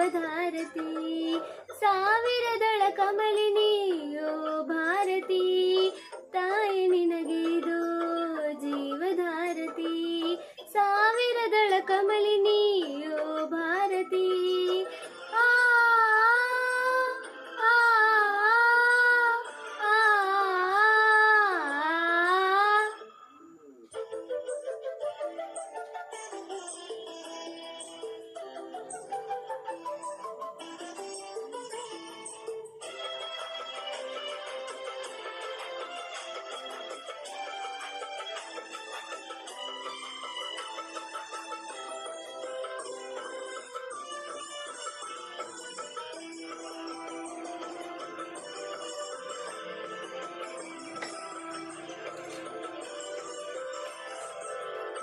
ಜೀವಧಾರತಿ ಸಾವಿರದಳ ಕಮಲಿನಿಯೋ ಭಾರತಿ ತಾಯಿ ನಿನಗಿದೋ ಜೀವಧಾರತಿ ಸಾವಿರದಳ ಕಮಲಿನಿಯೋ ಭಾರತಿ ಆ ಆ ಆ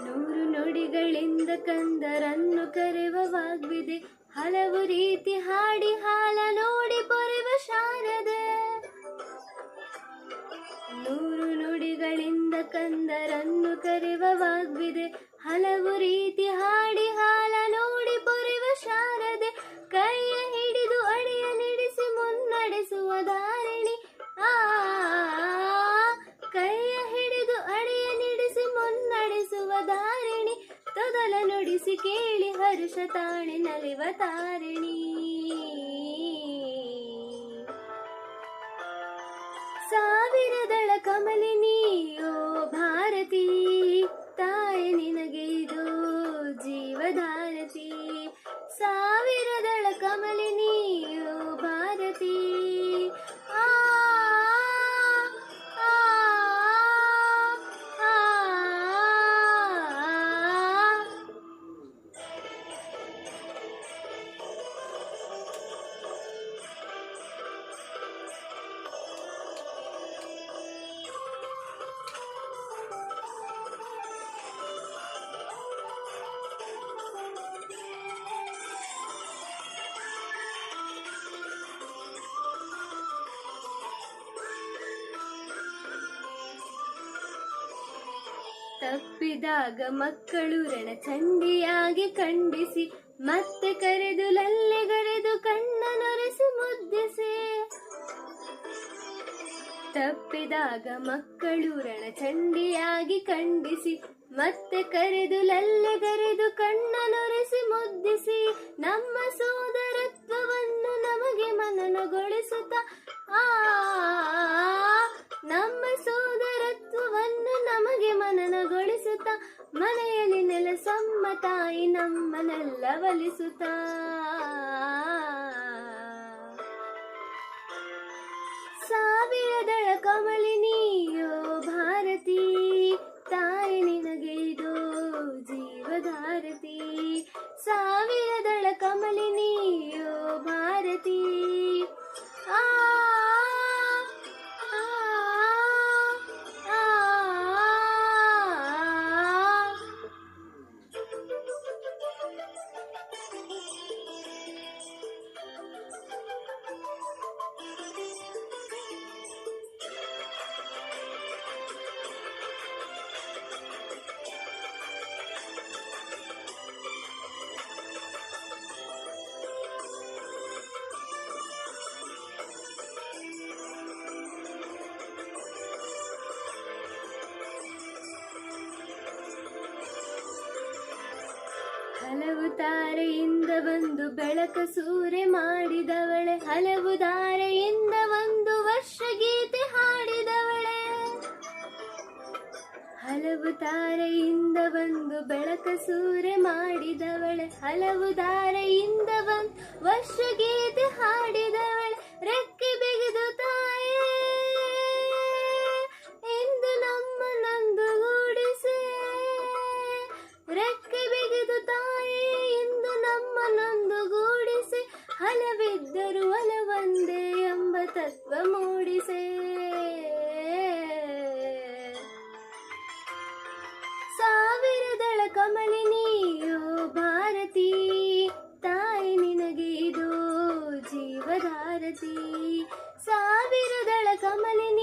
ನೂರು ನುಡಿಗಳಿಂದ ಕಂದರನ್ನು ಕರೆವ ವಾಗ್ವಿದೆ ಹಲವು ರೀತಿ ಹಾಡಿ ಹಾಲ ನೋಡಿ ಪೊರೆವ ಶಾರದೆ ನೂರು ನುಡಿಗಳಿಂದ ಕಂದರನ್ನು ಕರೆವ ವಾಗ್ವಿದೆ ಹಲವು ರೀತಿ ಹಾಡಿ ಹಾಲ ನೋಡಿ ಪೊರೆವ ಶಾರದೆ ಕೈಯ ಹಿಡಿದು ಅಡಿಯ ನಿಡಿಸಿ ಮುನ್ನಡೆಸುವ ಧಾರಿಣಿ ಆ ಕೈಯ ಹಿಡಿದು ಅಡಿಯ ನಿಡಿಸಿ ಮುನ್ನಡೆಸುವ ಧಾರಿಣಿ ತೊದಲ ನುಡಿಸಿ ಕೇಳಿ ಹರ್ಷ ತಾಳೆ ನಲಿವ ತಾರಿಣಿ ಸಾವಿರದಳ ಕಮಲಿನಿಯೋ ಭಾರತಿ ತಾಯಿ ನಿನಗೆ ಇದೋ ಜೀವಧಾರತಿ ಸಾವಿರದಳ ಕಮಲಿನಿಯೋ ಭಾರತಿ ಆ ತಪ್ಪಿದಾಗ ಮಕ್ಕಳು ರಣಚಂಡಿಯಾಗಿ ಖಂಡಿಸಿ ಮತ್ತೆ ಕರೆದು ಲಲ್ಲೆಗರೆದು ಕಣ್ಣನೊರೆಸಿ ಮುದ್ದಿಸಿ ತಪ್ಪಿದಾಗ ಮಕ್ಕಳು ರಣಚಂಡಿಯಾಗಿ ಖಂಡಿಸಿ ಮತ್ತೆ ಕರೆದು ಲಲ್ಲೆಗರೆದು ಕಣ್ಣನೊರೆಸಿ ಮುದ್ದಿಸಿ ನಮ್ಮ ಸೋದರತ್ವವನ್ನು ನಮಗೆ ಮನನಗೊಳಿಸುತ್ತ ಆ ನಮ್ಮ ಸೋದರತ್ವವನ್ನು ನಮಗೆ ಮನನಗೊಳಿಸುತ್ತ ಮನೆಯಲ್ಲಿ ನೆಲೆಸಮ್ಮ ತಾಯಿ ನಮ್ಮನ್ನೆಲ್ಲ ಒಲಿಸುತ್ತ ಸಾವಿರದಳ ಕಮಲಿನಿಯೋ ಭಾರತಿ ತಾಯಿ ನಿನಗೆ ಇದೋ ಜೀವಧಾರತಿ ಸಾವಿರದಳ ಕಮಲಿನಿಯೋ ಭಾರತಿ ಆ ಹಲವು ತಾರೆಯಿಂದ ಒಂದು ಬೆಳಕ ಸೂರೆ ಮಾಡಿದವಳೆ ಹಲವು ಧಾರೆಯಿಂದ ಒಂದು ವರ್ಷ ಗೀತೆ ಹಾಡಿದವಳೆ ಹಲವು ತಾರೆಯಿಂದ ಒಂದು ಬೆಳಕ ಸೂರೆ ಮಾಡಿದವಳೆ ಹಲವು ಧಾರೆಯಿಂದ ಒಂದು ವರ್ಷ ಗೀತೆ ಹಾಡಿದವಳೆ ರೆಕ್ಕೆ ಬಿಗಿದು ತಾಯೇ ಎಂದು ನಮ್ಮನ್ನೊಂದುಗೂಡಿಸಿ ರೆಕ್ಕೆ ಬಿಗಿದು ತಾಯೇ ಎಂದು ನಮ್ಮನ್ನೊಂದುಗೂಡಿಸಿ ಹಲವಿದ್ದರೂ ಹಲವೊಂದೇ ಎಂಬ ತತ್ವ ಮೂಡಿಸೆ ಸಾವಿರದಳ ಕಮಲಿನಿಯೋ ಭಾರತಿ ತಾಯಿ ನಿನಗೆ ಇದೋ ಜೀವಧಾರತಿ ಸಾವಿರದಳ ಕಮಲಿನಿ